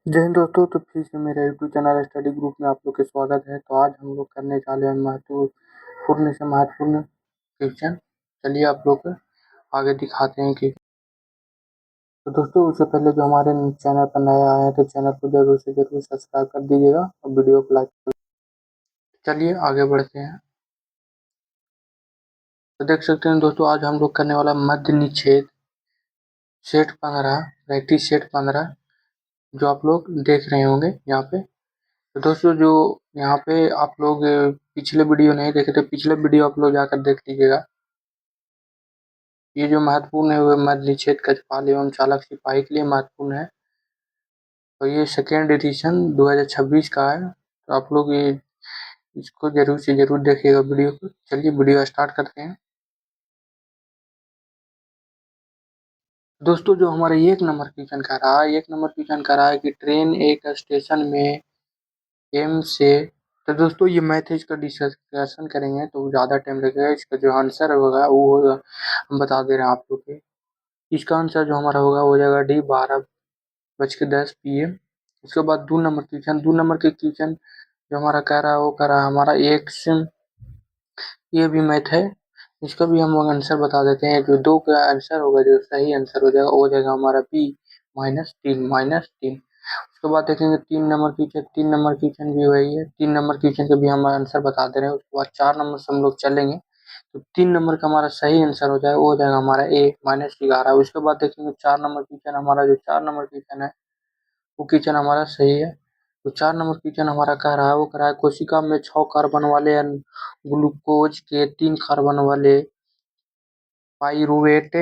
जय हिंद दोस्तों। तो फिर से मेरे यूट्यूब चैनल स्टडी ग्रुप में आप लोग का स्वागत है। तो आज हम लोग करने वाले हैं महत्वपूर्ण क्वेश्चन। चलिए आप लोग को आगे दिखाते हैं कि तो दोस्तों उससे पहले जो हमारे चैनल पर नए आए हैं तो चैनल को जरूर से जरूर सब्सक्राइब कर दीजिएगा और वीडियो को लाइक कर। चलिए आगे बढ़ते हैं। तो देख सकते हैं दोस्तों, आज हम लोग करने वाला मध्य निषेध सेट 15 प्रैक्टिस सेट 15 जो आप लोग देख रहे होंगे यहाँ पे। तो दोस्तों जो यहाँ पे आप लोग पिछले वीडियो नहीं देखे तो पिछले वीडियो आप लोग जाकर देख लीजिएगा। ये जो महत्वपूर्ण है वो मध्य निषेध कक्षपाल एवं चालक सिपाही के लिए महत्वपूर्ण है। तो ये सेकेंड एडिशन 2026 का है। तो आप लोग ये इसको जरूर से जरूर देखिएगा वीडियो को। चलिए वीडियो स्टार्ट करते हैं। दोस्तों जो हमारे एक नंबर क्वेश्चन कर रहा है कि ट्रेन एक स्टेशन में एम से। तो दोस्तों ये मैथ है, इसका डिस्कशन करेंगे तो ज़्यादा टाइम लगेगा। इसका जो आंसर होगा वो होगा, हम बता दे रहे हैं आप लोग को। इसका आंसर जो हमारा होगा हो जाएगा डी 12:10 PM। उसके बाद 2 नंबर के क्वेश्चन जो हमारा कह रहा है वो कह रहा है हमारा एक से ये भी मैथ है। इसका भी हम आंसर बता देते हैं। जो दो का आंसर होगा, जो सही आंसर हो जाएगा वो हो जाएगा हमारा बी -3। उसके बाद देखेंगे 3 नंबर क्वेश्चन भी वही है। 3 नंबर क्वेश्चन का भी हम आंसर बता दे रहे हैं। उसके बाद 4 नंबर से हम लोग चलेंगे तो 3 नंबर का हमारा सही आंसर हो जाएगा वो हो जाएगा हमारा ए -11। उसके बाद देखेंगे 4 नंबर क्वेश्चन, हमारा जो 4 नंबर क्वेश्चन है वो क्वेश्चन हमारा सही है। तो 4 नंबर क्वेश्चन हमारा कह रहा है वो कह रहा है कोशिका में 6 कार्बन वाले ग्लूकोज के 3 कार्बन वाले पाइरूवेट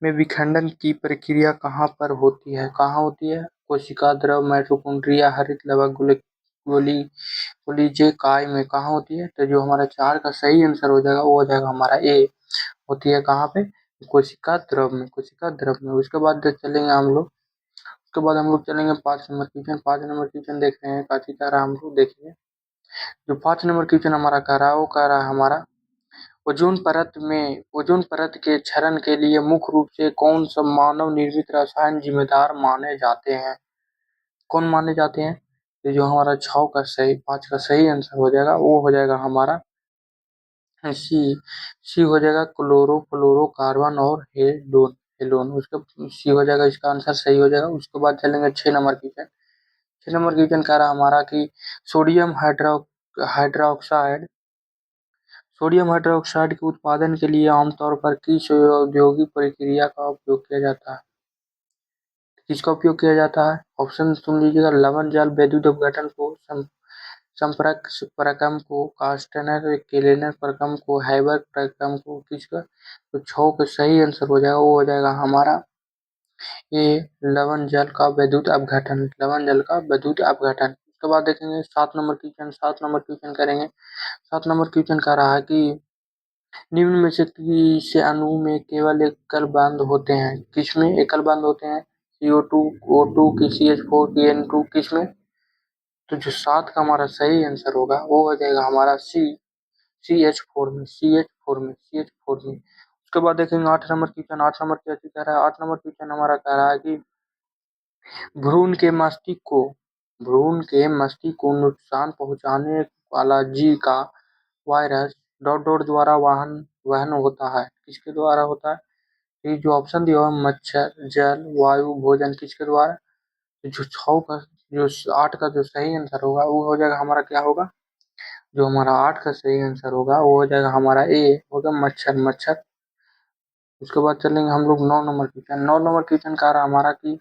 में विखंडन की प्रक्रिया कहाँ होती है? कोशिका द्रव माइटोकॉन्ड्रिया हरित लवक गोलीय में कहाँ होती है? तो जो हमारा 4 का सही आंसर हो जाएगा वो हो जाएगा हमारा ए। होती है कहाँ पे? कोशिका द्रव में। उसके बाद चलेंगे हम लोग। उसके बाद हम लोग चलेंगे 5 नंबर क्वेश्चन। 5 नंबर क्वेश्चन देख रहे हैं काफी सारा हम लोग देखिए। जो 5 नंबर क्वेश्चन हमारा कह रहा है वो कह रहा है हमारा ओजोन परत के क्षरण के लिए मुख्य रूप से कौन सा मानव निर्मित रसायन जिम्मेदार माने जाते हैं? कौन माने जाते हैं? तो जो हमारा 5 का सही आंसर हो जाएगा वो हो जाएगा हमारा सी। सी हो जाएगा क्लोरोफ्लोरोकार्बन और हेलोन। उसका सी हो जाएगा, इसका आंसर सही हो जाएगा। उसके बाद चलेंगे 6 नंबर क्वेश्चन। 6 नंबर क्वेश्चन कह रहा है हमारा कि सोडियम हाइड्रोक्साइड सोडियम हाइड्रोक्साइड के उत्पादन के लिए आमतौर पर किस औद्योगिक प्रक्रिया का उपयोग किया जाता है? किसका उपयोग किया जाता है? ऑप्शन सुन लीजिएगा। लवण जल विद्युत अपघटन को, संपर्क प्रक्रम को, कास्टेनर केलेनर प्रक्रम को, हैबर प्रक्रम को, किसका? तो 6 का सही आंसर हो जाएगा वो हो जाएगा हमारा ये लवण जल का विद्युत अपघटन। उसके बाद देखेंगे 7 नंबर क्वेश्चन करेंगे। 7 नंबर क्वेश्चन कह रहा है कि निम्न में से किस अणु में केवल एकल बंध होते हैं? किसमें एकल बंध होते हैं? CO2, O2 की CH4 की N2 किसमें? तो जो 7 का हमारा सही आंसर होगा वो हो जाएगा हमारा CH4 में। उसके बाद देखेंगे 8 नंबर क्वेश्चन। 8 नंबर क्या कह रहा है? 8 नंबर क्वेश्चन हमारा कह रहा है कि भ्रूण के मस्तिष्क को नुकसान पहुंचाने वाला जीव का वायरस डॉट डॉट द्वारा वहन होता है। किसके द्वारा होता है? ये जो ऑप्शन दिया हुआ है, मच्छर, जल, वायु, भोजन, किसके द्वारा? तो जो 6 का जो 8 का जो सही आंसर होगा वो हो जाएगा हमारा क्या होगा? जो हमारा 8 का सही आंसर होगा वो हो जाएगा हमारा ए होगा मच्छर। उसके बाद चलेंगे हम लोग 9 नंबर क्वेश्चन। 9 नंबर क्वेश्चन कह रहा हमारा कि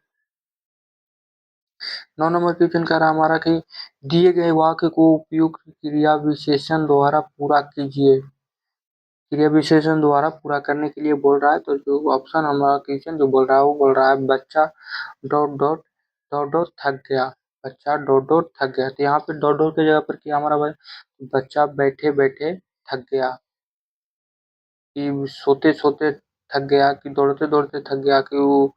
9 नंबर क्वेश्चन कह रहा हमारा कि दिए गए वाक्य को उपयुक्त क्रिया विशेषण द्वारा पूरा कीजिए। क्रिया विशेषण द्वारा पूरा करने के लिए बोल रहा है। तो जो ऑप्शन हमारा क्वेश्चन जो बोल रहा है वो बोल रहा है बच्चा डॉट डॉट डॉट डॉट थक गया। बच्चा डॉट डॉट थक गया। तो यहाँ पे डॉट डॉट की जगह पर क्या हमारा बच्चा बैठे बैठे थक गया, कि सोते सोते थक गया, कि दौड़ते दौड़ते थक गया, कि वो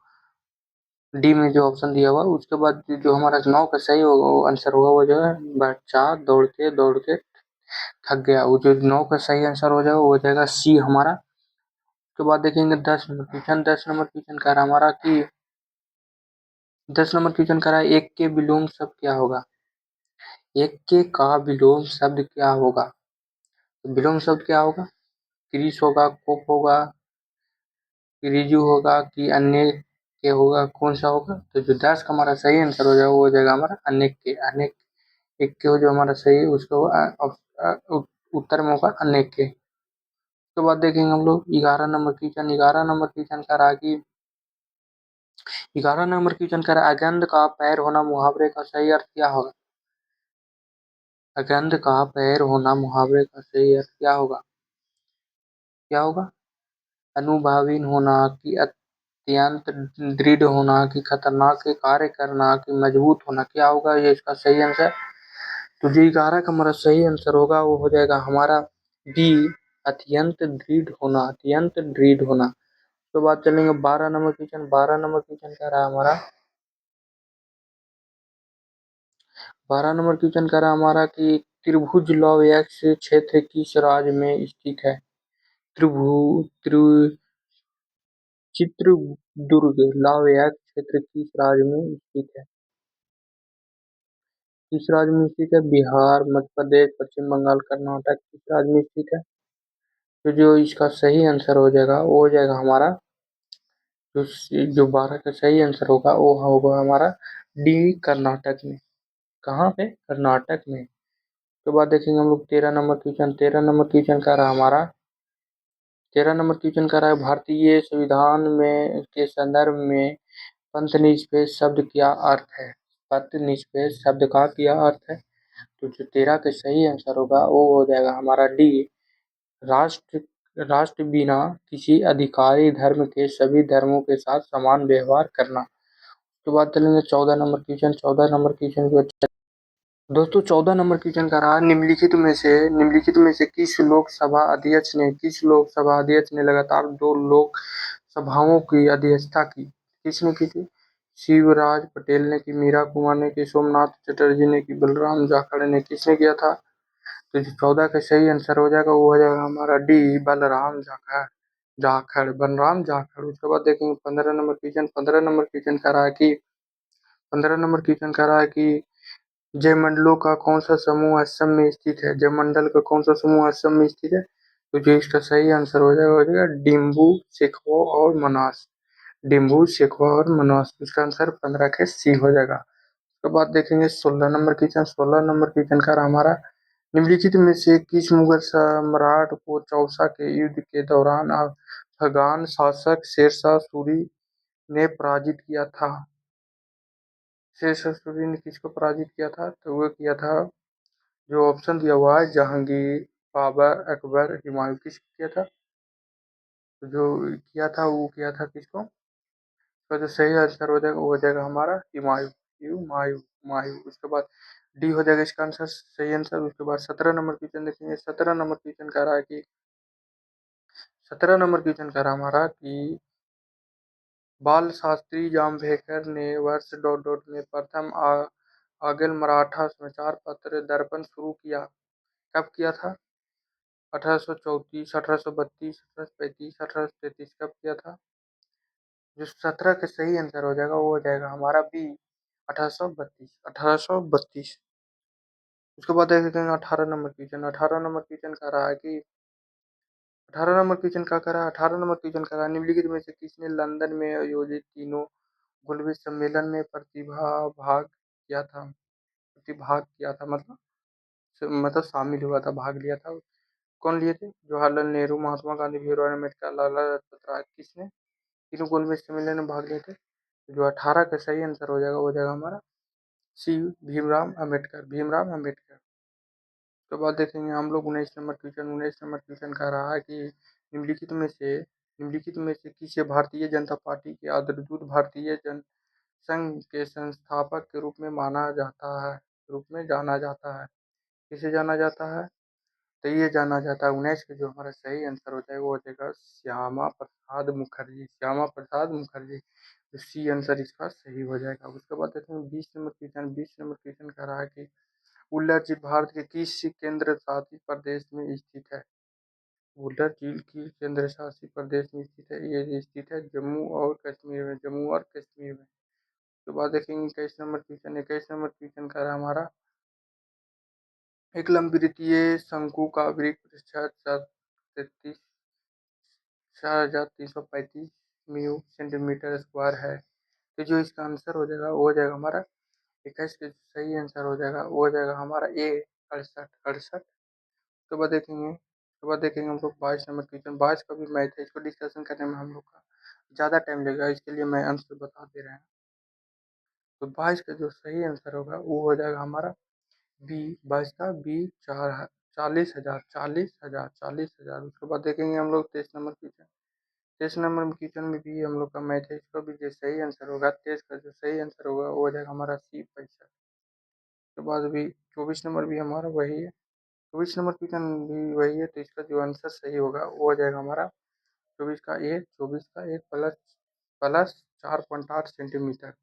डी में जो ऑप्शन दिया हुआ। उसके बाद जो हमारा 9 का सही आंसर होगा वो जो है बच्चा दौड़ते दौड़ते थक गया। वो जो 9 का सही आंसर हो जाएगा वो हो जाएगा सी हमारा। उसके बाद देखेंगे 10 नंबर क्वेश्चन। 10 नंबर क्वेश्चन कह रहा हमारा कि 10 नंबर क्वेश्चन कह रहा है एक के विलोम शब्द क्या होगा। एक के का विलोम शब्द क्या होगा। तो विलोम शब्द क्या होगा, क्रिस होगा, कोप होगा, रिजु होगा कि अन्य के होगा, कौन सा होगा। तो जो 10 का हमारा सही आंसर हो जाएगा वो हो जाएगा हमारा अनेक के। अनेक एक के हो जो हमारा सही उसको उत्तर में होगा अनेक के। उसके बाद देखेंगे हम लोग 11 नंबर क्वेश्चन। 11 नंबर क्वेश्चन कह रहा है कि 11 नंबर क्वेश्चन कह रहा है अगंध का पैर होना मुहावरे का सही अर्थ क्या होगा। अगंध का पैर होना मुहावरे का सही अर्थ क्या होगा। क्या होगा, अनुभावीन होना कि अत्यंत दृढ़ होना कि खतरनाक के कार्य करना कि मजबूत होना, क्या होगा ये इसका सही आंसर। तो जो 11 का हमारा सही आंसर होगा वो हो जाएगा हमारा बी, अत्यंत दृढ़ होना, अत्यंत दृढ़ होना। तो बात चलेंगे 12 नंबर क्वेश्चन। 12 नंबर क्वेश्चन कह रहा है हमारा 12 नंबर क्वेश्चन कह रहा है हमारा कि त्रिभुज लव एक्स क्षेत्र किस राज्य में स्थित है। त्रिभु त्रि चित्रदुर्ग लव एक्स क्षेत्र किस राज्य में स्थित है। किस राज्य में स्थित है, बिहार, मध्य प्रदेश, पश्चिम बंगाल, कर्नाटक, किस राज्य में स्थित है। तो जो इसका सही आंसर हो जाएगा वो हो जाएगा हमारा जो 12 का सही आंसर होगा वो होगा हमारा डी, कर्नाटक में। कहाँ पे, कर्नाटक में। उसके बाद देखेंगे हम लोग 13 नंबर क्वेश्चन। 13 नंबर क्वेश्चन का रहा हमारा 13 नंबर क्वेश्चन का रहा है भारतीय संविधान में के संदर्भ में पंथ निष्पेष शब्द क्या अर्थ है। पंथ निष्पेष शब्द का क्या अर्थ है। तो जो 13 का सही आंसर होगा वो हो जाएगा हमारा डी, राष्ट्र राष्ट्र बिना किसी अधिकारी धर्म के सभी धर्मों के साथ समान व्यवहार करना। उसके बाद चलेंगे 14 नंबर क्वेश्चन। 14 नंबर क्वेश्चन को दोस्तों 14 नंबर क्वेश्चन का रहा निम्नलिखित में से किस लोकसभा अध्यक्ष ने लगातार 2 लोक सभाओं की अध्यक्षता की। किसने की थी, शिवराज पटेल ने की, मीरा कुमार ने की, सोमनाथ चटर्जी ने की, बलराम जाखड़ ने, किसने किया था। तो जो 14 का सही आंसर हो जाएगा वो हो जाएगा हमारा डी, बलराम जाखड़ जाखड़ बलराम जाखड़। उसके बाद देखेंगे 15 नंबर क्वेश्चन। 15 नंबर क्वेश्चन कह रहा है कि 15 नंबर क्वेश्चन कह रहा है कि जयमंडलों का कौन सा समूह असम में स्थित है। जयमंडल का कौन सा समूह असम में स्थित है। तो जो इसका सही आंसर हो जाएगा डिम्बू, शेखवा और मनास। डिम्बू, शेखवा और मनास। इसका आंसर 15 के सी हो जाएगा। उसके बाद देखेंगे 16 नंबर क्वेश्चन। 16 नंबर क्वेश्चन का हमारा निम्नलिखित में से किस मुगल सम्राट को चौसा के युद्ध के दौरान अफगान शासक शेरशाह सूरी ने पराजित किया था। शेरशाह सूरी ने किसको पराजित किया था, तो वो किया था, जो ऑप्शन दिया हुआ है, जहांगीर, बाबर, अकबर, हुमायूं, किसको किया था। तो जो किया था वो किया था किसको। तो जो सही आंसर हो जाएगा वो हो जाएगा हमारा हुमायूं, हुमायूं, हुमायूं। उसके बाद डी हो जाएगा इसका आंसर सही आंसर। उसके बाद 17 नंबर क्वेश्चन देखेंगे। 17 नंबर क्वेश्चन कह रहा है कि 17 नंबर क्वेश्चन कह रहा है हमारा कि बाल शास्त्री जाम्बेडकर ने वर्ष में प्रथम आंग्ल मराठा समाचार पत्र दर्पण शुरू किया। कब किया था, 1834, 1832, 1835, 1833, कब किया था। जो 17 का सही आंसर हो जाएगा वो हो जाएगा हमारा बी, 1832, 1832। उसके बाद देख लेते हैं 18 नंबर क्वेश्चन। 18 नंबर क्वेश्चन कह रहा है कि 18 नंबर क्वेश्चन क्या कर रहा है। 18 नंबर क्वेश्चन कह रहा है निम्नलिखित में से किसने लंदन में आयोजित तीनों गुलविद सम्मेलन में प्रतिभाग किया था, मतलब शामिल हुआ था, भाग लिया था। कौन लिए थे, जवाहरलाल नेहरू, महात्मा गांधी, भीमराव अम्बेडकर, लाला लाजपत राय, किसने तीनों गोलमेज सम्मेलन में भाग लिए थे। तो जो 18 का सही आंसर हो जाएगा वो हो जाएगा हमारा सी, भीमराव अम्बेडकर, भीमराव अम्बेडकर। तो बाद देखेंगे हम लोग 19 नंबर क्वेश्चन। 19 नंबर क्वेश्चन कह रहा है कि निम्नलिखित में से किसे भारतीय जनता पार्टी के अग्रदूत भारतीय जन संघ के संस्थापक के रूप में जाना जाता है। किसे जाना जाता है, तो ये जाना जाता है 19 का जो हमारा सही आंसर हो जाएगा वो हो जाएगा श्यामा प्रसाद मुखर्जी, श्यामा प्रसाद मुखर्जी। तो सी आंसर इसका सही हो जाएगा। उसके बाद देखते हैं 20 नंबर क्वेश्चन। 20 नंबर क्वेश्चन कह रहा है कि उल्लर झील भारत के किस केंद्र शासित प्रदेश में स्थित है। उल्लर झील की केंद्र शासित प्रदेश में स्थित है, ये स्थित है जम्मू और कश्मीर में, जम्मू और कश्मीर में। उसके बाद देखेंगे 21 नंबर क्वेश्चन कह रहा है हमारा, एक लंबवृत्तीय शंकु का वृत्त 4,335 म्यू सेंटीमीटर स्क्वायर है। तो जो इसका आंसर हो जाएगा वो हो जाएगा हमारा 21 का सही आंसर हो जाएगा वो हो जाएगा हमारा ए 68। उसके बाद देखेंगे हम लोग 22 नंबर क्वेश्चन। 22 का भी मैथ है, इसको डिस्कशन करने में हम लोग का ज़्यादा टाइम लगेगा, इसके लिए मैं आंसर बता दे रहे हैं। तो 22 का जो सही आंसर होगा वो हो जाएगा हमारा बी। 22 का बी 40,000। उसके बाद देखेंगे हम लोग 23 नंबर क्वेश्चन। 23 नंबर क्वेश्चन में भी हम लोग का मैथ है, इसका भी जो सही आंसर होगा 23 का जो सही आंसर होगा वो हो जाएगा हमारा सी 65। उसके बाद भी 24 नंबर भी हमारा वही है, 24 नंबर क्वेश्चन भी वही है, तो इसका जो आंसर सही होगा वो हो जाएगा हमारा 24 का 1 प्लस प्लस 4.8 सेंटीमीटर,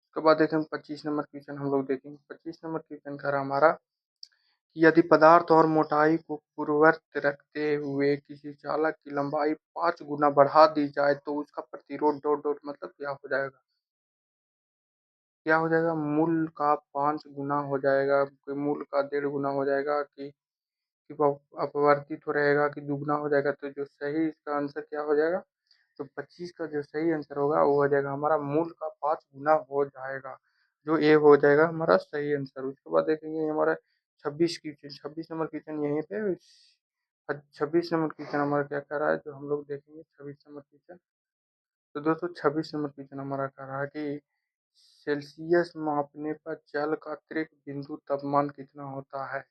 उसके बाद देखेंगे 25 नंबर क्वेश्चन हम लोग देखेंगे। 25 नंबर क्वेश्चन का रहा हमारा कि यदि पदार्थ और मोटाई को पूर्ववत रखते हुए किसी चालक की लंबाई 5 गुना बढ़ा दी जाए तो उसका प्रतिरोध डॉट डॉट मतलब क्या हो जाएगा, मूल का 5 गुना हो जाएगा, कोई मूल का 1.5 गुना हो जाएगा कि अपवर्तित हो रहेगा कि दुगना हो जाएगा। तो जो सही इसका आंसर क्या हो जाएगा, तो 25 का जो सही आंसर होगा वो हो जाएगा हमारा मूल का 5 गुना हो जाएगा, जो ए हो जाएगा हमारा सही आंसर। उसके बाद देखेंगे हमारा 26 नंबर क्वेश्चन यहीं पे 26 नंबर क्वेश्चन हमारा क्या कर रहा है, जो हम लोग देखेंगे 26 नंबर क्वेश्चन। तो दोस्तों 26 नंबर क्वेश्चन हमारा कह रहा है कि सेल्सियस मापने पर जल का अतिरिक्त बिंदु तापमान कितना होता है।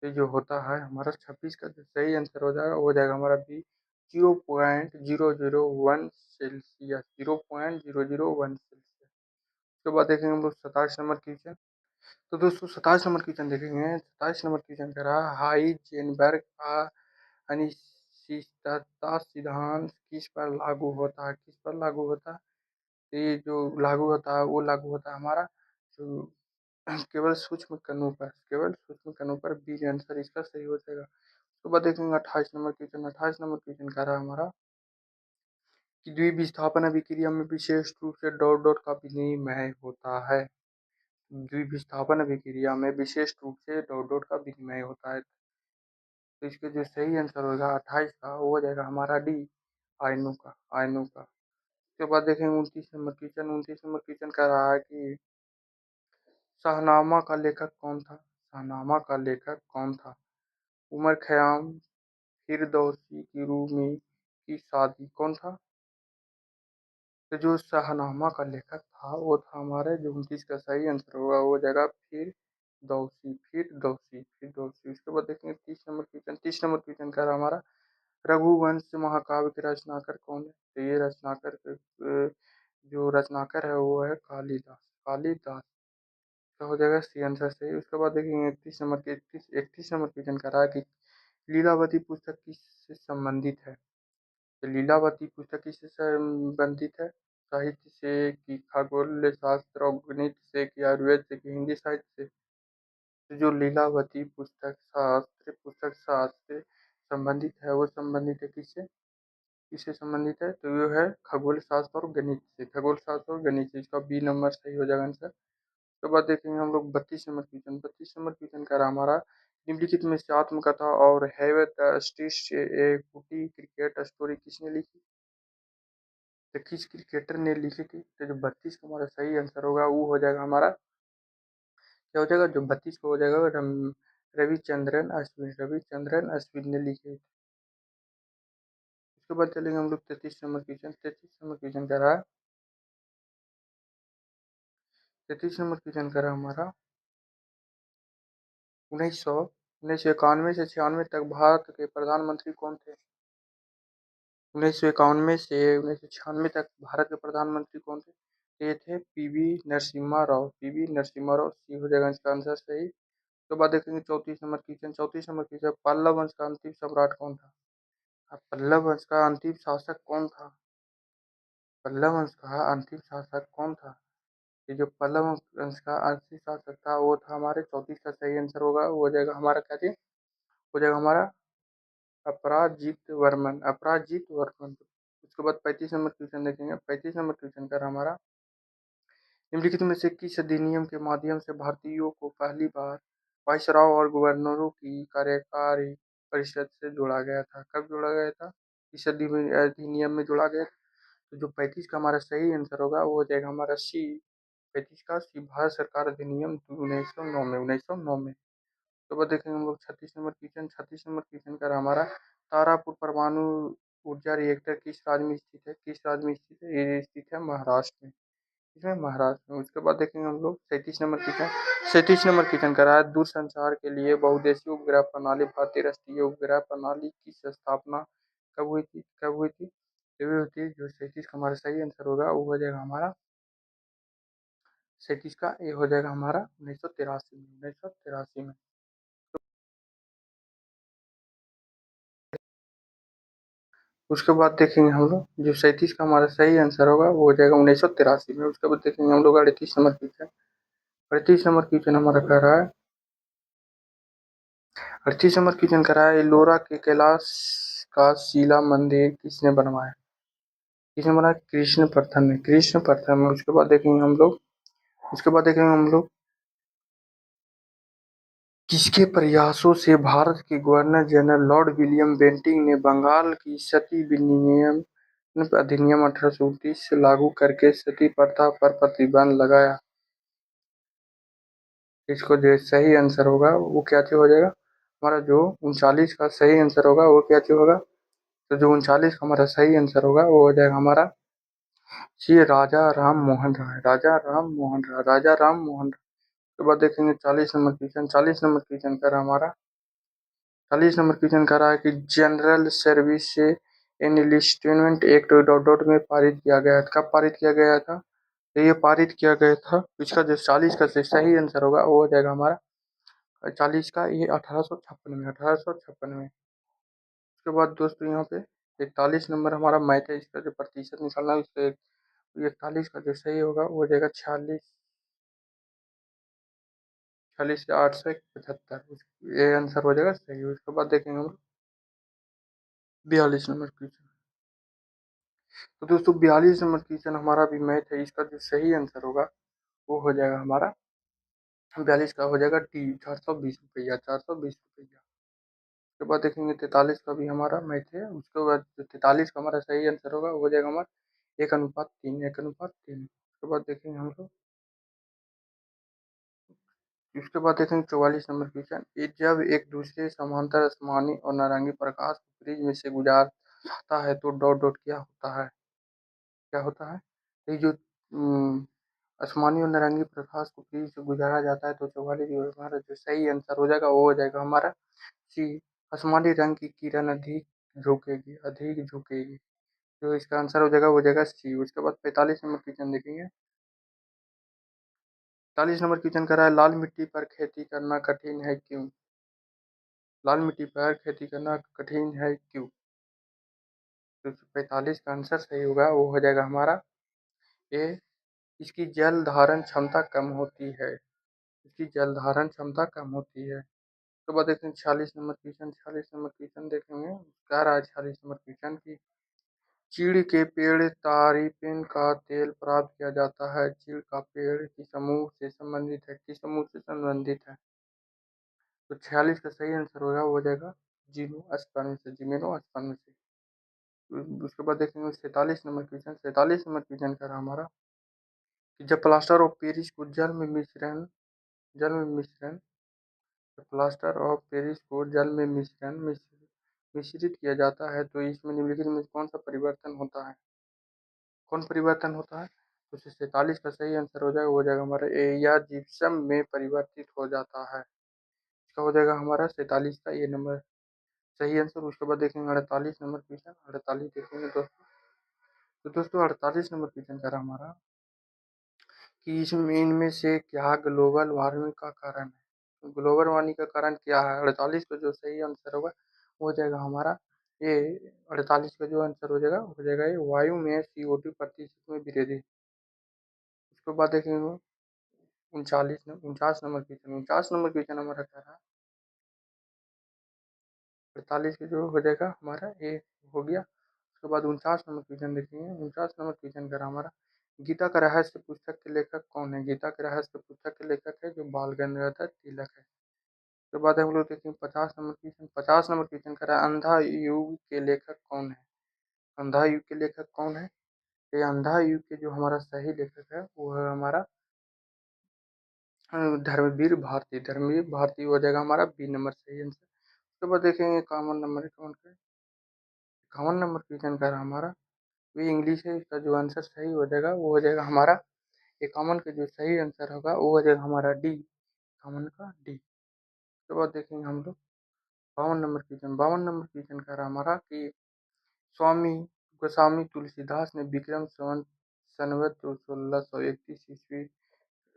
ये जो होता है हमारा 26 का जो सही आंसर हो जाएगा वो हो जाएगा हमारा बी 0.001 सेल्सियस, 0.001 सेल्सियस। उसके बाद देखेंगे हम लोग 27 नंबर क्वेश्चन। तो दोस्तों 27 नंबर क्वेश्चन देखेंगे। 27 नंबर क्वेश्चन कह रहा है हाइजेनबर्ग का अनिश्चितता सिद्धांत किस पर लागू होता है। ये जो लागू होता है वो लागू होता है हमारा जो केवल सूक्ष्म कणों पर बी आंसर इसका सही हो जाएगा। उसके बाद देखेंगे 28 नंबर क्वेश्चन। 28 नंबर क्वेश्चन कह रहा है हमारा कि द्विविस्थापन अभिक्रिया में विशेष रूप से डॉट डॉट का विनिमय होता है। द्विविस्थापन अभिक्रिया में विशेष रूप से डॉट डॉट का विनिमय होता है। तो इसके जो सही आंसर होगा 28 का वो हो जाएगा हमारा डी आयनों का। उसके बाद देखेंगे 29 नंबर क्वेश्चन। 29 नंबर क्वेश्चन कह रहा है कि शाहनामा का लेखक कौन था। उमर खयाम, फिरदौसी की रूमी की शादी कौन था। तो जो शाहनामा का लेखक था वो था हमारे जो 29 का सही आंसर होगा वो हो जाएगा फिर दौसी। उसके बाद देखेंगे 30 नंबर क्वेश्चन। 30 नंबर क्वेश्चन का हमारा रघुवंश महाकाव्य के रचनाकार कौन है। तो ये जो रचनाकार है वो है कालिदास का हो जाएगा सी आंसर सही। उसके बाद देखेंगे 31 नंबर क्वेश्चन का रहा है कि लीलावती पुस्तक किससे संबंधित है। तो लीलावती पुस्तक किससे संबंधित है, साहित्य से कि खगोल शास्त्र और गणित से कि आयुर्वेद से कि हिंदी साहित्य से। तो जो लीलावती पुस्तक शास्त्र से संबंधित है वो संबंधित है किससे संबंधित है, तो वो है खगोल शास्त्र और गणित से। इसका बी नंबर सही हो जाएगा आंसर। उसके बाद देखेंगे हम लोग 32 नंबर क्वेश्चन। 32 नंबर क्वेश्चन का रहा हमारा निम्नलिखित में से आत्मकथा और हैव द स्टिच ए कुटी क्रिकेट स्टोरी किसने लिखी। तो किस क्रिकेटर ने लिखी थी। तो जो 32 का हमारा सही आंसर होगा वो हो जाएगा हमारा क्या हो जाएगा, जो 32 को हो जाएगा रविचंद्रन अश्विन ने लिखे थे। उसके बाद चलेंगे हम लोग 33 नंबर क्वेश्चन। 33 नंबर क्वेश्चन का रहा 33 नंबर क्वेश्चन का रहा हमारा 1991 से 96 तक भारत के प्रधानमंत्री कौन थे। 1991 से 1996 तक भारत के प्रधानमंत्री कौन थे। तो ये थे पीवी नरसिम्हा राव सी हो जाएगा इसका आंसर सही। उसके बाद देखेंगे 34 number question. 34 number question Pallava वंश का अंतिम सम्राट कौन था। अब पल्लव वंश का अंतिम शासक कौन था। पल्लव वंश का अंतिम शासक कौन था। ये जो पल्लव वंश का अंतिम शासक था वो था हमारे 34 का सही आंसर होगा वो हो जाएगा हमारा क्या थी, हो जाएगा हमारा अपराजित वर्मन। उसके बाद 35 नंबर क्वेश्चन देखेंगे। 35 नंबर क्वेश्चन कर हमारा, निम्नलिखित में से किस अधिनियम के माध्यम से भारतीयों को पहली बार वाइसरॉय और गवर्नरों की कार्यकारी परिषद से जोड़ा गया था? कब जोड़ा गया था? किस अधिनियम में जोड़ा गया? तो जो 35 का हमारा सही आंसर होगा वो हो जाएगा हमारा सी। 35 का सी, भारत सरकार अधिनियम 1909 में, 1909 में। तो बाद देखेंगे हम लोग 36 नंबर क्वेश्चन। 36 नंबर क्वेश्चन का हमारा, तारापुर परमाणु ऊर्जा रिएक्टर किस राज्य में स्थित है? किस राज्य में स्थित है? ये स्थित है महाराष्ट्र में। इसमें महाराष्ट्र में। उसके बाद देखेंगे हम लोग 37 नंबर क्वेश्चन। 37 नंबर क्वेश्चन का है, दूरसंचार के लिए बहुउद्देशीय उपग्रह प्रणाली भारतीय राष्ट्रीय उपग्रह प्रणाली की स्थापना कब हुई थी? कब हुई थी? तभी हुई थी। जो 37 का हमारा सही आंसर होगा वो हो जाएगा हमारा 37 का, ये हो जाएगा हमारा 1983 में, 1983 में। उसके बाद देखेंगे हम लोग जो 37 का हमारा सही आंसर होगा वो हो जाएगा 1983 में। उसके बाद देखेंगे हम लोग 38 नंबर क्वेश्चन। 38 नंबर क्वेश्चन हमारा कह रहा है, 38 नंबर क्वेश्चन कह रहा है, एलोरा के कैलाश का शिला मंदिर किसने बनवाया? किसने बनाया? कृष्ण प्रथम ने, कृष्ण प्रथम में। उसके बाद देखेंगे हम लोग, उसके बाद देखेंगे हम लोग किसके प्रयासों से भारत के governor general Lord William Bentinck ने बंगाल की सती विनिमय अधिनियम 1829 से लागू करके सती प्रथा पर प्रतिबंध लगाया? इसको जो सही आंसर होगा वो क्या चीज हो जाएगा? हमारा जो 39 का सही आंसर होगा वो क्या चीज होगा? तो जो 39 का हमारा सही आंसर होगा वो हो जाएगा हमारा सी, राजा राम मोहन राय। राजा राम मोहन राय, राजा राम मोहन राय। उसके बाद देखेंगे 40 नंबर क्वेश्चन। 40 नंबर क्वेश्चन कर हमारा, 40 नंबर क्वेश्चन कर रहा है कि जनरल सर्विस से एनलिस्टमेंट एक्ट डॉट डॉट में पारित किया गया था। कब पारित किया गया था? तो ये पारित किया गया था, इसका जो 40 का सही आंसर होगा वो हो जाएगा हमारा 40 का, ये 1856 में, 1856 में। उसके बाद दोस्तों यहाँ पे 41 नंबर हमारा मैथ है, इसका जो प्रतिशत निकालना है उससे 41 का जो सही होगा वो हो जाएगा 46, 46 से 875, ये आंसर हो जाएगा सही। उसके बाद देखेंगे हम 42 नंबर क्वेश्चन। तो दोस्तों 42 नंबर क्वेश्चन हमारा भी मैथ है, इसका जो सही आंसर होगा वो हो जाएगा हमारा 42 का हो जाएगा डी, 420 रुपया, 420 रुपया। उसके बाद देखेंगे 43 का भी हमारा मैथ है। उसके बाद जो 43 का हमारा सही आंसर होगा वो हो जाएगा हमारा 1:3, 1:3। उसके बाद देखेंगे हम लोग, उसके बाद देखेंगे 44 नंबर क्वेश्चन, ये जब एक दूसरे समांतर आसमानी और नारंगी प्रकाश को फ्रिज में से गुजार जाता है तो डॉट डॉट क्या होता है? क्या होता है? ये जो आसमानी और नारंगी प्रकाश को फ्रिज से गुजारा जाता है तो 44 जो हमारा जो सही आंसर हो जाएगा वो हो जाएगा हमारा सी, आसमानी रंग की किरण अधिक झुकेगी, अधिक झुकेगी। जो इसका आंसर हो जाएगा वो हो जाएगा सी। उसके बाद 45 नंबर क्वेश्चन देखेंगे। 45 नंबर क्वेश्चन कर रहा है, लाल मिट्टी पर खेती करना कठिन है क्यों? लाल मिट्टी पर खेती करना कठिन है क्यों? तो 45 का आंसर सही होगा वो हो जाएगा हमारा ए, इसकी जल धारण क्षमता कम होती है, इसकी जल धारण क्षमता कम होती है। तो बाद देखेंगे 46 नंबर क्वेश्चन। 46 नंबर क्वेश्चन देखेंगे, कह रहा है 46 नंबर क्वेश्चन की चीड़ के पेड़ तारीपेन का तेल प्राप्त किया जाता है, चीड़ का पेड़ किस समूह से संबंधित है? किस समूह से संबंधित है? तो 46 का सही आंसर होगा वो हो जाएगा जिम्नोस्पर्म से, जिम्नोस्पर्म से। उसके बाद देखेंगे 47 नंबर क्वेश्चन। 47 नंबर क्वेश्चन का हमारा कि जब प्लास्टर ऑफ पेरिस को जल में मिश्रण जब प्लास्टर ऑफ पेरिस को जल में मिश्रित किया जाता है तो इसमें निम्नलिखित में कौन सा परिवर्तन होता है? कौन परिवर्तन होता है? तो 47 का सही आंसर हो जाएगा वो हो जाएगा हमारा ए, या जिप्सम में परिवर्तित हो जाता है। इसका हो जाएगा हमारा 47 का ये नंबर सही आंसर। उसके बाद देखेंगे 48 नंबर क्वेश्चन। 48 देखेंगे दोस्तों, तो दोस्तों 48 नंबर क्वेश्चन करा हमारा कि इसमें इनमें से क्या ग्लोबल वार्मिंग का कारण है? तो ग्लोबल वार्मिंग का कारण क्या है? 48 का जो सही आंसर होगा वो हो जाएगा हमारा ये, 48 का जो आंसर हो जाएगा हो जाएगा ये वायु में CO2 प्रतिशत में वृद्धि। उसके बाद देखेंगे 49 क्वेश्चन। 49 नंबर हमारा कह रहा है 48 का जो हो जाएगा हमारा ये हो गया। उसके बाद 49 नंबर क्वेश्चन देखेंगे। 49 नंबर क्वेश्चन करा हमारा, गीता का रहस्य पुस्तक के लेखक कौन है? गीता के रहस्य पुस्तक के लेखक है जो बाल गंगाधर तिलक है। उसके बाद हम लोग देखेंगे 50 नंबर क्वेश्चन। 50 नंबर क्वेश्चन करा, अंधा युग के लेखक कौन है? अंधा युग के लेखक कौन है? ये अंधा युग के जो हमारा सही लेखक है वो है हमारा धर्मवीर भारती। धर्मवीर भारती हो जाएगा हमारा बी नंबर सही आंसर। उसके बाद देखेंगे 51 नंबर, 51 नंबर क्वेश्चन का हमारा भी इंग्लिश है। इसका जो आंसर सही हो जाएगा वो हो जाएगा हमारा 51 का जो सही आंसर होगा वो हो जाएगा हमारा डी, 51 का डी। उसके बाद देखेंगे हम लोग 52 नंबर क्वेश्चन। 52 नंबर क्वेश्चन का हमारा कि स्वामी गोस्वामी तुलसीदास ने विक्रम संवत 1631 ईस्वी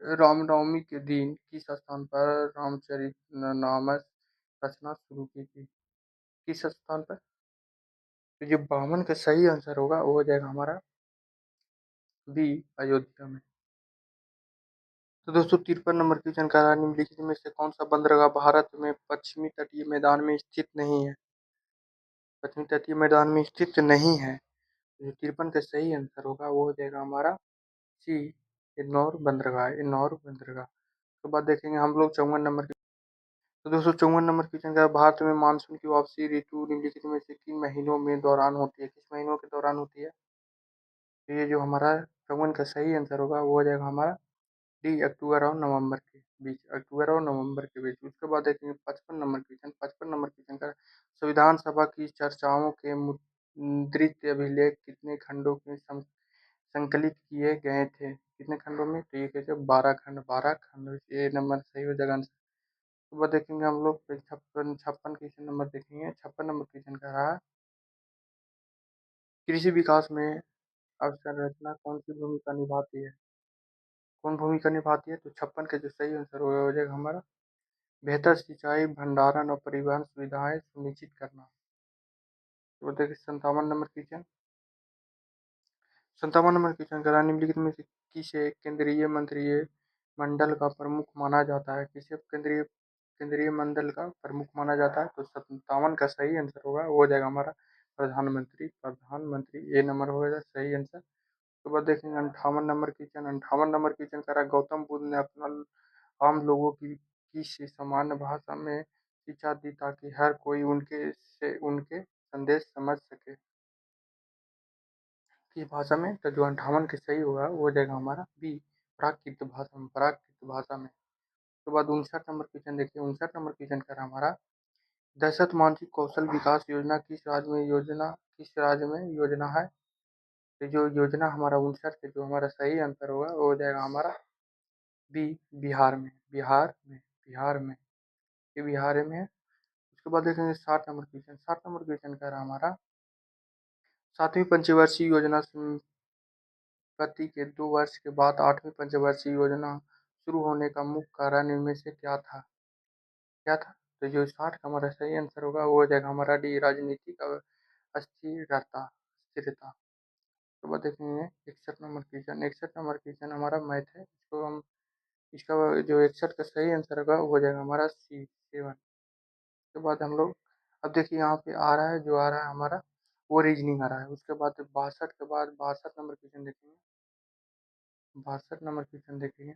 रामनवमी के दिन किस स्थान पर रामचरितमानस रचना शुरू की थी? किस स्थान पर? तो जो 52 का सही आंसर होगा वो हो जाएगा हमारा बी, अयोध्या में। तो दोस्तों 53 नंबर क्वेश्चन कह रहा है, निम्नलिखित में से कौन सा बंदरगाह भारत में पश्चिमी तटीय मैदान में स्थित नहीं है? पश्चिमी तटीय मैदान में स्थित नहीं है। जो 53 का सही आंसर होगा वो हो जाएगा हमारा सी, इन्नौर बंदरगाह, इन्नौर बंदरगाह। उसके बाद देखेंगे हम लोग 54 नंबर। तो दोस्तों 54 नंबर क्वेश्चन का, भारत में मानसून की वापसी ऋतु निम्नलिखित में से किन महीनों में दौरान होती है? किस महीनों के दौरान होती है? तो ये जो हमारा 54 का सही आंसर होगा वो हो जाएगा हमारा डी, अक्टूबर और नवंबर के बीच, अक्टूबर और नवंबर के बीच। उसके बाद देखेंगे 55 नंबर क्वेश्चन। 55 नंबर क्वेश्चन का, संविधान सभा की चर्चाओं के मुद्रित अभिलेख कितने खंडों में संकलित किए गए थे? कितने खंडों में? तो ये कहते हैं 12 खंड, 12 खंड। ये नंबर सही हो जाएगा आंसर। उसके बाद देखेंगे हम लोग 56 क्वेश्चन नंबर देखेंगे। 56 नंबर क्वेश्चन का रहा, कृषि विकास में अवसंरचना कौन सी भूमिका निभाती है? कौन भूमिका निभाती है? तो 56 का जो सही आंसर हो जाएगा हमारा बेहतर सिंचाई, भंडारण और परिवहन सुविधाएं सुनिश्चित करना। तो देखिए 57 नंबर क्वेश्चन। 57 नंबर क्वेश्चन करा, निम्नलिखित में से किसे केंद्रीय मंत्रिय मंडल का प्रमुख माना जाता है? किसे केंद्रीय केंद्रीय मंडल का प्रमुख माना जाता है? तो 57 का सही आंसर होगा वो हो जाएगा हमारा प्रधानमंत्री, प्रधानमंत्री। ए नंबर होगा सही आंसर। उसके बाद देखेंगे 58 नंबर क्वेश्चन। 58 नंबर क्वेश्चन करा, गौतम बुद्ध ने अपना आम लोगों की से सामान्य भाषा में शिक्षा दी ताकि हर कोई उनके संदेश समझ सके। किस भाषा में? तो जो 58 के सही होगा वो हो जाएगा हमारा बी, प्राकृत भाषा में, प्राकृत भाषा में। उसके बाद 59 नंबर क्वेश्चन देखिए। 59 नंबर क्वेश्चन कर हमारा, दशरथ मांझी कौशल विकास योजना किस राज्य में योजना है? तो जो योजना हमारा 59 के जो हमारा सही आंसर होगा वो हो जाएगा हमारा बी, बिहार में, बिहार में, बिहार में। ये बिहार में है। उसके बाद देखेंगे 60 नंबर क्वेश्चन। 60 नंबर क्वेश्चन कह रहा हमारा, सातवीं पंचवर्षीय योजना समाप्ति के 2 वर्ष के बाद आठवीं पंचवर्षीय योजना शुरू होने का मुख्य कारण इनमें से क्या था? क्या था? तो जो 60 का हमारा सही आंसर होगा वो हो जाएगा हमारा डी, राजनीतिक अस्थिरता, स्थिरता। उसके बाद देखेंगे 61 नंबर क्वेश्चन। 61 नंबर क्वेश्चन हमारा मैथ है। इसको हम इसका जो 61 का सही आंसर होगा वो हो जाएगा हमारा सी, 7। उसके बाद हम लोग अब देखिए यहाँ पे आ रहा है, जो आ रहा है हमारा वो रीजनिंग आ रहा है। उसके बाद 62 के बाद 62 नंबर क्वेश्चन देखेंगे। 62 नंबर क्वेश्चन देखेंगे।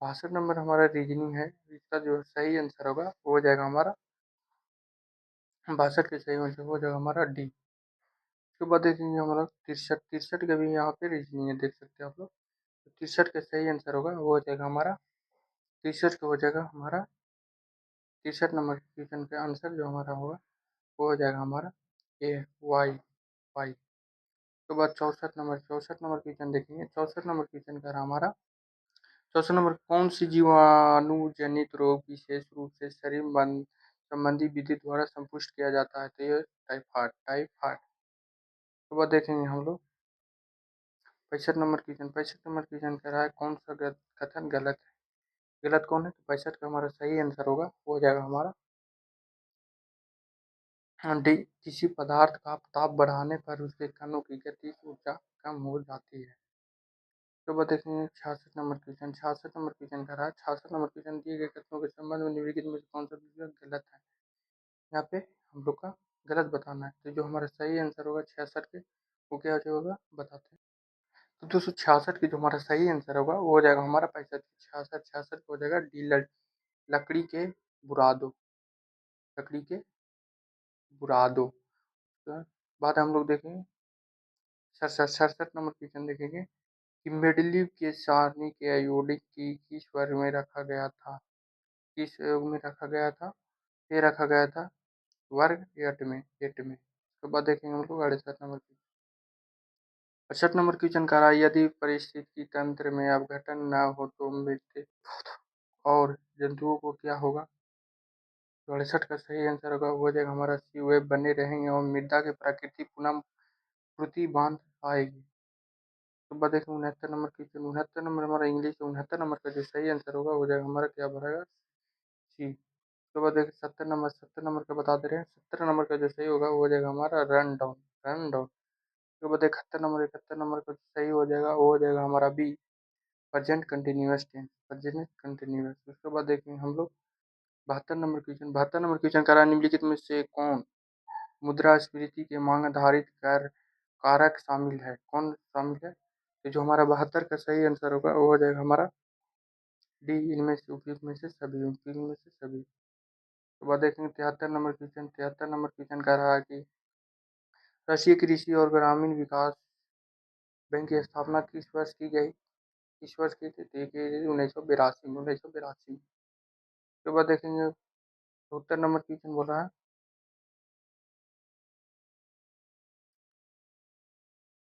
62 नंबर हमारा रीजनिंग है। इसका जो सही आंसर होगा वो हो जाएगा हमारा 62 के सही आंसर हो जाएगा हमारा डी। उसके बाद देखेंगे हमारा 63, 63 का भी यहाँ पे रीजनिंग है, देख सकते हैं आप लोग। 63 का सही आंसर होगा वो हो जाएगा हमारा 63 का हो जाएगा हमारा 63 नंबर क्वेश्चन का आंसर जो हमारा होगा वो हो जाएगा हमारा ए, वाई, वाई। उसके बाद 64 नंबर क्वेश्चन देखेंगे। 64 नंबर क्वेश्चन का हमारा 64 नंबर, कौन सी जीवाणु जनित रोग विशेष रूप से शरीर संबंधी विधि द्वारा संपुष्ट किया जाता है? तो ये टाइफाइड, टाइफाइड। उसके बाद देखेंगे हम लोग 65 नंबर क्वेश्चन। 65 नंबर क्वेश्चन कह रहा है, कौन सा कथन गलत है? गलत कौन है? तो 65 का हमारा सही आंसर होगा वो हो जाएगा हमारा डी, किसी पदार्थ का ताप बढ़ाने पर उसके कणों की गतिज ऊर्जा कम हो जाती है। तो बाद देखेंगे 66 नंबर क्वेश्चन। 66 नंबर क्वेश्चन कर रहा है, 66 नंबर क्वेश्चन, दिए गए कथनों के संबंध में निम्नलिखित में से कौन सा विकल्प गलत है? यहाँ पे हम लोग का गलत बताना है। तो जो हमारा सही आंसर होगा 66 के, वो क्या हो जाएगा बताते हैं। तो 266 की जो हमारा सही आंसर होगा वो हो जाएगा हमारा 65। 66 हो जाएगा डी, लकड़ी के बुरादो, लकड़ी के बुरादो। तो बाद हम लोग देखेंगे 67 नंबर क्वेश्चन देखेंगे कि मेडली के सारणी के आयोडिक की किस वर्ग में रखा गया था, किस योग में रखा गया था, ये रखा गया था वर्ग 8 में, 8 में। उसके बाद देखेंगे हम लोग 68 नंबर क्वेश्चन कह रहा है यदि परिस्थिति तंत्र में अपघटन न हो तो मृत और जंतुओं को क्या होगा। तो 68 का सही आंसर होगा वो हो जाएगा हमारा सी, वे बने रहेंगे और मृदा की प्रकृति पुनः पूर्ति बांध आएगी। तो बाद देखेंगे 69 नंबर क्वेश्चन, 69 नंबर हमारा इंग्लिश, 69 नंबर का जो सही आंसर होगा हो जाएगा हमारा क्या भरेगा सी। उसके बाद देखिए 70 नंबर का बता दे रहे हैं, 70 नंबर का जो सही होगा वो हो जाएगा हमारा रन डाउन, रन डाउन। उसके बाद 71 नंबर का जो सही हो जाएगा वो हो जाएगा हमारा B, present continuous tense, present continuous. उसके बाद देखेंगे हम लोग 72 नंबर क्वेश्चन करा निम्नलिखित में से कौन मुद्रास्फीति के मांग आधारित कर कारक शामिल है, कौन शामिल है। तो जो हमारा 72 का सही आंसर होगा वो हो जाएगा हमारा डी, इनमें से उपयुक्त में से सभी, उपयुक्त में से सभी। तो बाद देखेंगे 73 नंबर क्वेश्चन, 73 नंबर क्वेश्चन कह रहा है कि राष्ट्रीय कृषि और ग्रामीण विकास बैंक की स्थापना किस वर्ष की गई, किस वर्ष की थी, तो ये की गई 1982 में, 1982। उसके बाद देखेंगे 72 नंबर क्वेश्चन बोल रहा है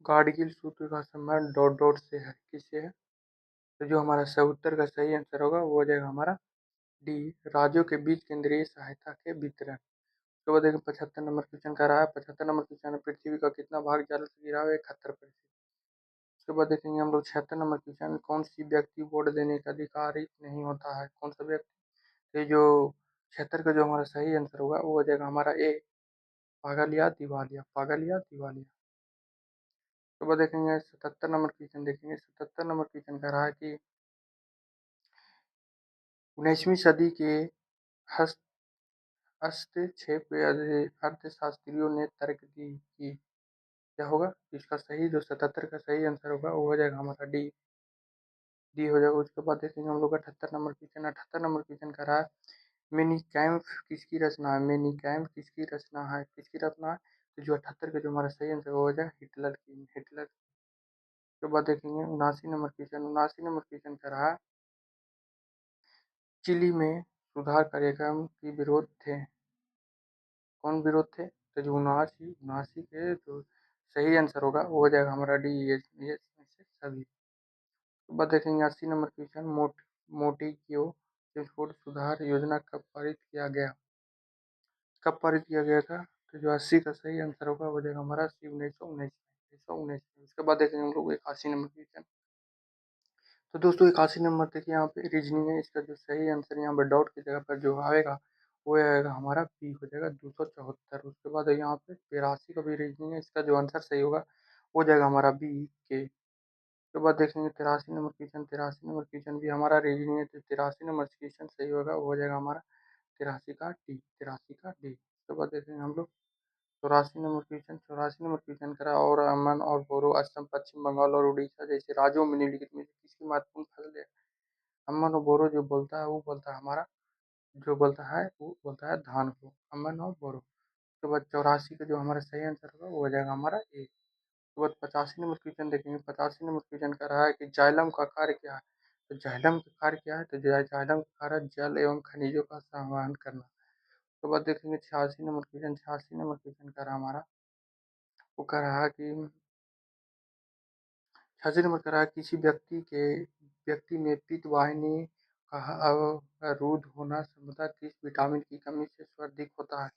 गाडगिल सूत्र का संबंध डॉट डॉट से है, किससे है। तो जो हमारा 72 का सही आंसर होगा वो हो जाएगा हमारा डी, राज्यों के बीच केंद्रीय सहायता के वितरण। उसके बाद देखिए 75 नंबर क्वेश्चन का रहा है, 75 नंबर क्वेश्चन पृथ्वी का कितना भाग जल से गिरा हुआ है, 71%। उसके बाद देखेंगे हम लोग 76 नंबर क्वेश्चन, कौन सी व्यक्ति वोट देने का अधिकारी नहीं होता है, कौन सा व्यक्ति। ये जो 76 का जो हमारा सही आंसर होगा वो हो जाएगा हमारा ए, पागल या दिवालिया, पागल या दिवालिया। उसके बाद देखेंगे 77 नंबर क्वेश्चन, देखेंगे 77 नंबर क्वेश्चन कह रहा है कि 19वीं सदी के हस्तक्षेप के अर्थशास्त्रियों ने तर्क दी कि क्या होगा। इसका सही जो 77 का सही आंसर होगा वो हो जाएगा हमारा डी, डी हो जाएगा। उसके बाद देखेंगे हम लोग 78 नंबर क्वेश्चन, 78 नंबर क्वेश्चन का रहा है मिनी कैम्प किसकी रचना है, मिनी कैम्प किसकी रचना है, किसकी रचना है। तो जो 78 का जो हमारा सही आंसर वो हो जाएगा हिटलर की, हिटलर। के बाद देखेंगे 79 नंबर क्वेश्चन, 79 नंबर क्वेश्चन का रहा चिली में सुधार कार्यक्रम की विरोध थे, कौन विरोध थे। तो जो 79 के जो सही आंसर होगा वो हो जाएगा हमारा डी, ये इसमें से सभी। उसके बाद देखेंगे 80 नंबर क्वेश्चन, मोंटेग्यू फूड सुधार योजना कब पारित किया गया, कब पारित किया गया था। तो जो 80 का सही आंसर होगा वो हो जाएगा हमारा सी, 1919, 1919। उसके बाद देखेंगे हम लोग 81 नंबर क्वेश्चन। तो दोस्तों 81 नंबर तक यहाँ पे रीजनिंग है, इसका जो सही आंसर यहाँ पर डॉट की जगह पर जो आएगा वो आएगा हमारा बी, हो जाएगा 274। उसके बाद यहाँ पे 82 का भी रीजनिंग है, इसका जो आंसर सही होगा वो जाएगा हमारा बी के। उसके बाद देखेंगे 83 नंबर क्वेश्चन, 83 नंबर क्वेश्चन भी हमारा रीजनिंग है, तो 83 नंबर क्वेश्चन सही होगा वो हो जाएगा हमारा 83 का डी, 83 का डी। उसके बाद देखेंगे हम लोग 84 नंबर क्वेश्चन, 84 नंबर क्वेश्चन करा और अमन और बोरो असम, पश्चिम बंगाल और उड़ीसा जैसे राज्यों में निम्नलिखित में से किसकी महत्वपूर्ण फसल है। अमन और बोरो जो बोलता है वो बोलता है हमारा, जो बोलता है वो बोलता है धान को, अमन और बोरो। उसके बाद 84 का जो हमारा सही आंसर होगा वो हो जाएगा हमारा ए। उसके बाद 85 नंबर क्वेश्चन देखेंगे, 85 नंबर क्वेश्चन का रहा है कि जाइलम का कार्य क्या है। तो जाइलम का कार्य क्या है, तो जाइलम का कार्य जल एवं खनिजों का संवहन करना। उसके बाद देखेंगे 86 नंबर क्वेश्चन, 86 नंबर क्वेश्चन का रहा हमारा, वो कह रहा है कि 86 नंबर कह रहा है किसी व्यक्ति में पित्त वाहिनी का अवरुद्ध होना संभवतः किस विटामिन की कमी से सर्वाधिक होता है।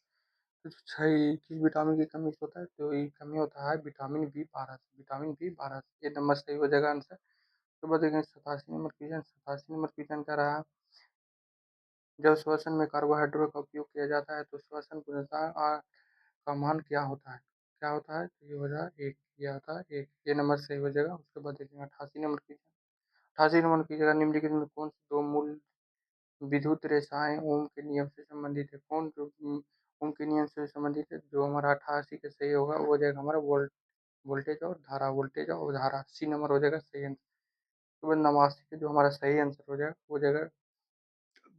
तो सही किस विटामिन की कमी से होता है, तो ये कमी होता है विटामिन बी 12 से, विटामिन बी 12 से। ये नंबर सही हो जाएगा आंसर। तो बाद देखेंगे 87 नंबर क्वेश्चन, 87 नंबर क्वेश्चन का रहा जब श्वसन में कार्बोहाइड्रेट का उपयोग किया जाता है तो श्वसन गुणवत्ता का मान क्या होता है, क्या होता है। तो ये हो जाएगा एक, ये होता है एक, ये नंबर सही हो जाएगा। उसके बाद देखेंगे 88 नंबर क्वेश्चन, 88 नंबर की जगह निम्नलिखित में कौन सी दो मूल विद्युत रेखाएं ओम के नियम से संबंधित है, कौन जो ओम के नियम से संबंधित है, जो हमारा 88 का सही होगा वो हो जाएगा हमारा वोल्टेज और धारा। सी नंबर हो जाएगा सही आंसर। उसके बाद 89 का जो हमारा सही आंसर हो जाएगा वो हो जाएगा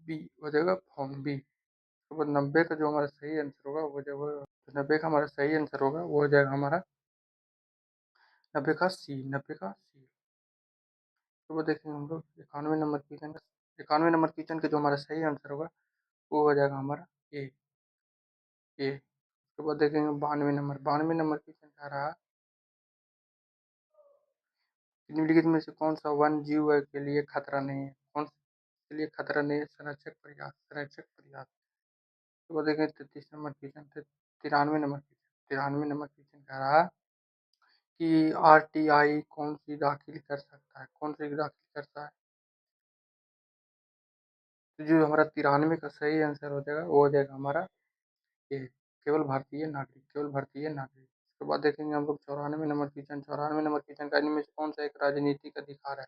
बी, हो जाएगा फॉर्म बी। उसके बाद 90 का जो हमारा सही आंसर होगा वो हो जाएगा, 90 का हमारा सही आंसर होगा वो हो जाएगा हमारा 90 का सी। तो वो देखेंगे हम लोग 91 नंबर क्वेश्चन का जो हमारा सही आंसर होगा वो हो जाएगा हमारा ए। उसके बाद देखेंगे 92 नंबर क्वेश्चन कह रहा है निम्नलिखित में से कौन सा वन जीव के लिए खतरा नहीं है, कौन के लिए खतरा नहीं है, संरक्षक प्रयास। तो वो देखेंगे 93 नंबर क्वेश्चन कह रहा है कि आरटीआई कौन सी दाखिल कर सकता है, कौन सी दाखिल करता है। तो जो हमारा 93 का सही आंसर हो जाएगा वो हो जाएगा हमारा ए, केवल भारतीय नागरिक। उसके बाद देखेंगे हम लोग 94 नंबर क्वेश्चन का इनमें से कौन सा एक राजनीतिक अधिकार है,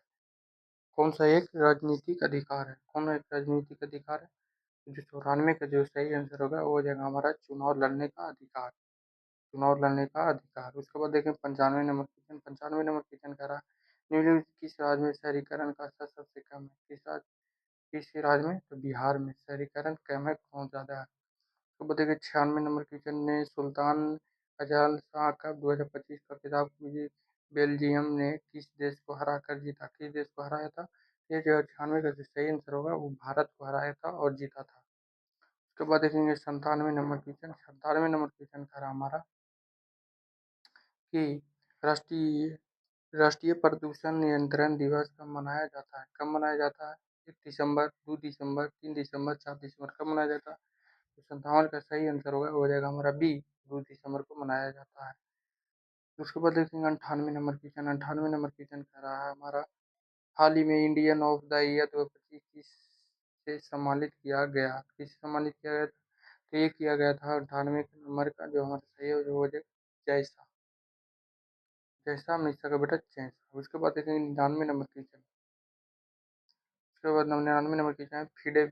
कौन सा एक राजनीतिक अधिकार है, कौन एक राजनीतिक अधिकार है। तो जो 94 का जो सही आंसर होगा वो हो जाएगा हमारा चुनाव लड़ने का अधिकार। उसके बाद देखें 95 नंबर क्वेश्चन कह रहा है निम्नलिखित किस राज्य में शहरीकरण का स्तर सबसे कम है, किस राज्य में, तो बिहार में शहरीकरण कम है, बहुत ज़्यादा है। तो बताइए 96 नंबर क्वेश्चन ने सुल्तान अजाल शाह कप 2025 का खिताब बेल्जियम ने किस देश को हरा कर जीता, किस देश को हराया था। ये जो 96 का जो सही आंसर होगा वो भारत को हराया था और जीता था। उसके बाद देखेंगे 97 नंबर क्वेश्चन का रहा हमारा कि राष्ट्रीय राष्ट्रीय प्रदूषण नियंत्रण दिवस कब मनाया जाता है, 1 दिसंबर, 2 दिसंबर, 3 दिसंबर, 4 दिसंबर, कब मनाया जाता है। तो 57 का सही आंसर होगा वो हो जाएगा हमारा बी, 2 दिसंबर को मनाया जाता है। उसके बाद देखेंगे 98 नंबर क्वेश्चन कह रहा है हमारा हाल ही में इंडियन ऑफ द ईयर 2025 किससे सम्मानित किया गया था। तो ये किया गया था 98 नंबर का जो हमारा सही है वो हो जाएगा जैसा जैसा मिश्रा का बेटा जैसा। उसके बाद देखेंगे 99 नंबर क्वेश्चन। उसके बाद 99 नंबर क्वेश्चन है फिडे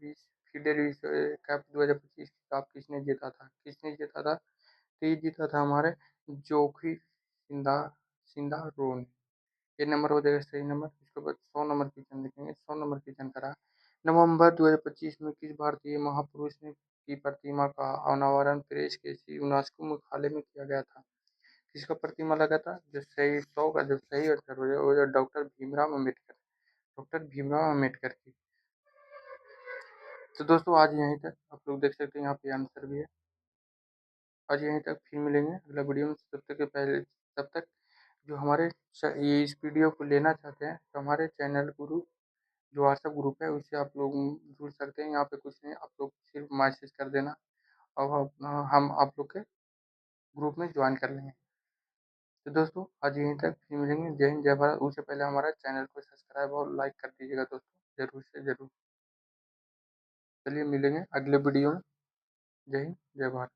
कप 2025 खिताब किसने जीता था। तो ये जीता था हमारे जोखी सिंधा रोन। ये नंबर हो जाएगा सही नंबर। उसके बाद 100 नंबर क्वेश्चन देखेंगे। 100 नंबर क्वेश्चन करा नवंबर 2025 में किस भारतीय महापुरुष ने की प्रतिमा का अनावरण प्रेस के यूनेस्को मुख्यालय में किया गया था। किसका प्रतिमा लगा था, जो सही 100 का जो सही उत्तर हो जाए वो डॉक्टर भीमराव अम्बेडकर की। तो दोस्तों आज यहीं तक, आप लोग देख सकते हैं यहाँ पे आंसर भी है। आज यहीं तक, फिर मिलेंगे अगला वीडियो में। तब तक जो हमारे ये इस वीडियो को लेना चाहते हैं तो हमारे चैनल ग्रुप जो व्हाट्सएप ग्रुप है उससे आप लोग जुड़ सकते हैं। यहाँ पे कुछ नहीं, आप लोग सिर्फ मैसेज कर देना और हम आप लोग के ग्रुप में ज्वाइन कर लेंगे। तो दोस्तों आज यहीं तक, फिर मिलेंगे। जय हिंद जय भारत। उससे पहले हमारा चैनल को सब्सक्राइब और लाइक कर दीजिएगा दोस्तों, जरूर से जरूर। चलिए मिलेंगे अगले वीडियो में। जय हिंद जय भारत।